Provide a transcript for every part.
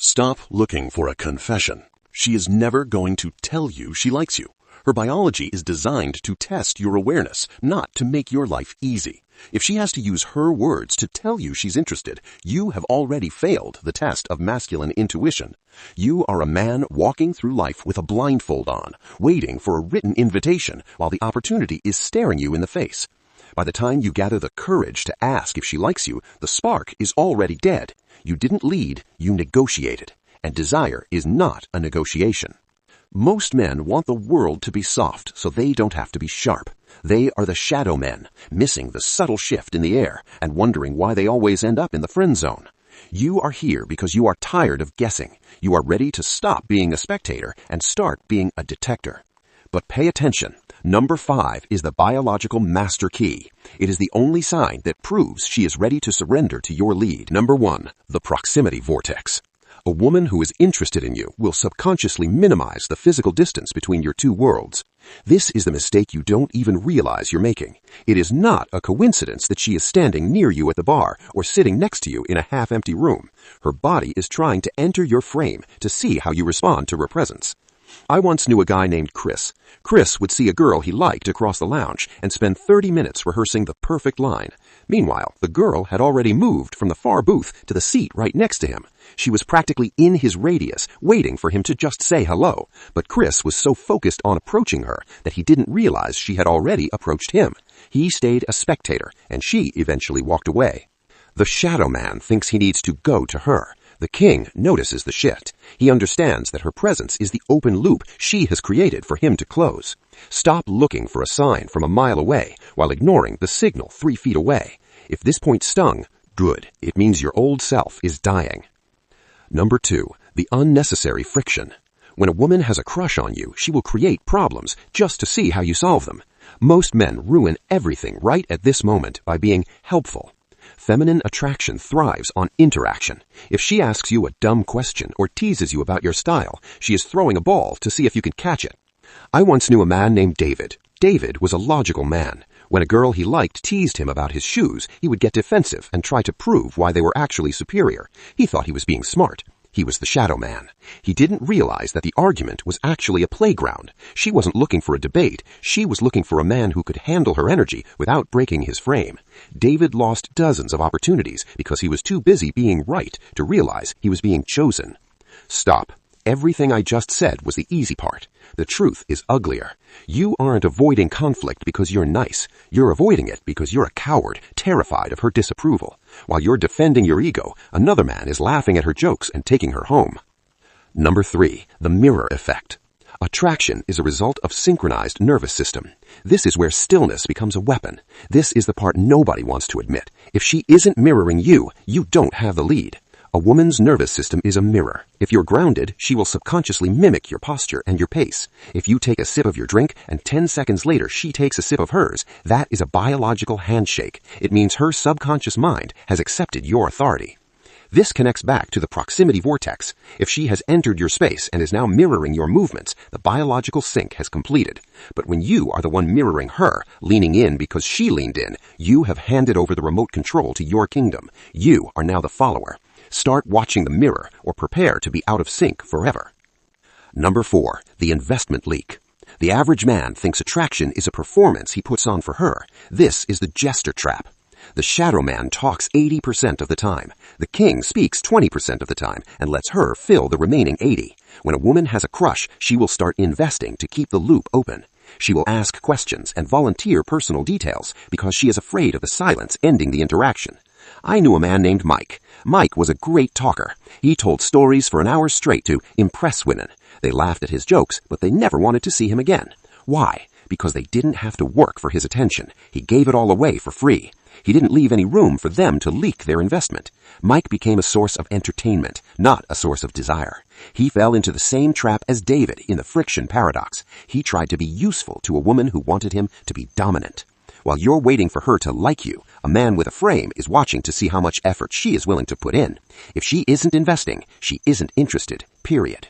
Stop looking for a confession. She is never going to tell you she likes you. Her biology is designed to test your awareness, not to make your life easy. If she has to use her words to tell you she's interested, you have already failed the test of masculine intuition. You are a man walking through life with a blindfold on, waiting for a written invitation while the opportunity is staring you in the face. By the time you gather the courage to ask if she likes you, the spark is already dead. You didn't lead, you negotiated. And desire is not a negotiation. Most men want the world to be soft so they don't have to be sharp. They are the shadow men, missing the subtle shift in the air and wondering why they always end up in the friend zone. You are here because you are tired of guessing. You are ready to stop being a spectator and start being a detector. But pay attention. Number 5 is the biological master key. It is the only sign that proves she is ready to surrender to your lead. Number 1, the proximity vortex. A woman who is interested in you will subconsciously minimize the physical distance between your two worlds. This is the mistake you don't even realize you're making. It is not a coincidence that she is standing near you at the bar or sitting next to you in a half-empty room. Her body is trying to enter your frame to see how you respond to her presence. I once knew a guy named Chris. Chris would see a girl he liked across the lounge and spend 30 minutes rehearsing the perfect line. Meanwhile, the girl had already moved from the far booth to the seat right next to him. She was practically in his radius, waiting for him to just say hello. But Chris was so focused on approaching her that he didn't realize she had already approached him. He stayed a spectator, and she eventually walked away. The shadow man thinks he needs to go to her. The king notices the shift. He understands that her presence is the open loop she has created for him to close. Stop looking for a sign from a mile away while ignoring the signal 3 feet away. If this point stung, good. It means your old self is dying. Number 2, the unnecessary friction. When a woman has a crush on you, she will create problems just to see how you solve them. Most men ruin everything right at this moment by being helpful. Feminine attraction thrives on interaction. If she asks you a dumb question or teases you about your style, she is throwing a ball to see if you can catch it. I once knew a man named David. David was a logical man. When a girl he liked teased him about his shoes, he would get defensive and try to prove why they were actually superior. He thought he was being smart. He was the shadow man. He didn't realize that the argument was actually a playground. She wasn't looking for a debate. She was looking for a man who could handle her energy without breaking his frame. David lost dozens of opportunities because he was too busy being right to realize he was being chosen. Stop. Everything I just said was the easy part. The truth is uglier. You aren't avoiding conflict because you're nice. You're avoiding it because you're a coward, terrified of her disapproval. While you're defending your ego, another man is laughing at her jokes and taking her home. Number 3, the mirror effect. Attraction is a result of synchronized nervous system. This is where stillness becomes a weapon. This is the part nobody wants to admit. If she isn't mirroring you, you don't have the lead. A woman's nervous system is a mirror. If you're grounded, she will subconsciously mimic your posture and your pace. If you take a sip of your drink and 10 seconds later she takes a sip of hers, that is a biological handshake. It means her subconscious mind has accepted your authority. This connects back to the proximity vortex. If she has entered your space and is now mirroring your movements, the biological sync has completed. But when you are the one mirroring her, leaning in because she leaned in, you have handed over the remote control to your kingdom. You are now the follower. Start watching the mirror or prepare to be out of sync forever. Number 4, the investment leak. The average man thinks attraction is a performance he puts on for her. This is the jester trap. The shadow man talks 80% of the time. The king speaks 20% of the time and lets her fill the remaining 80%. When a woman has a crush, she will start investing to keep the loop open. She will ask questions and volunteer personal details because she is afraid of the silence ending the interaction. I knew a man named Mike. Mike was a great talker. He told stories for an hour straight to impress women. They laughed at his jokes, but they never wanted to see him again. Why? Because they didn't have to work for his attention. He gave it all away for free. He didn't leave any room for them to leak their investment. Mike became a source of entertainment, not a source of desire. He fell into the same trap as David in the friction paradox. He tried to be useful to a woman who wanted him to be dominant. While you're waiting for her to like you, a man with a frame is watching to see how much effort she is willing to put in. If she isn't investing, she isn't interested, period.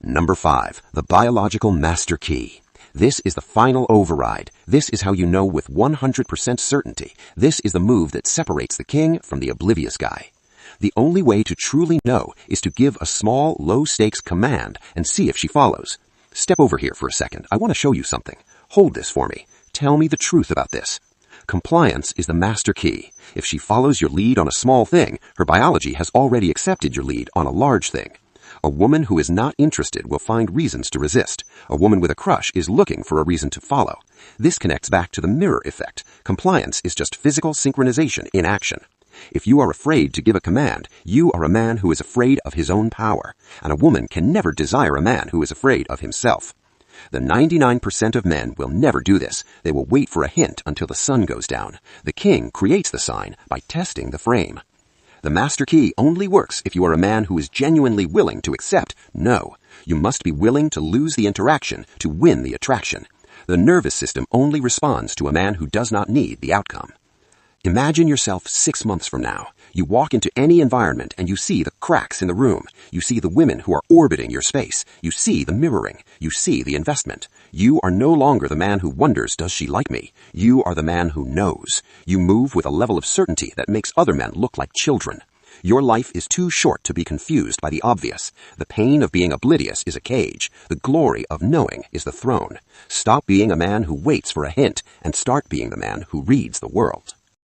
Number 5, the biological master key. This is the final override. This is how you know with 100% certainty. This is the move that separates the king from the oblivious guy. The only way to truly know is to give a small, low-stakes command and see if she follows. Step over here for a second. I want to show you something. Hold this for me. Tell me the truth about this. Compliance is the master key. If she follows your lead on a small thing, her biology has already accepted your lead on a large thing. A woman who is not interested will find reasons to resist. A woman with a crush is looking for a reason to follow. This connects back to the mirror effect. Compliance is just physical synchronization in action. If you are afraid to give a command, you are a man who is afraid of his own power, and a woman can never desire a man who is afraid of himself. The 99% of men will never do this. They will wait for a hint until the sun goes down. The king creates the sign by testing the frame. The master key only works if you are a man who is genuinely willing to accept no. You must be willing to lose the interaction to win the attraction. The nervous system only responds to a man who does not need the outcome. Imagine yourself 6 months from now. You walk into any environment and you see the cracks in the room. You see the women who are orbiting your space. You see the mirroring. You see the investment. You are no longer the man who wonders, does she like me? You are the man who knows. You move with a level of certainty that makes other men look like children. Your life is too short to be confused by the obvious. The pain of being oblivious is a cage. The glory of knowing is the throne. Stop being a man who waits for a hint and start being the man who reads the world.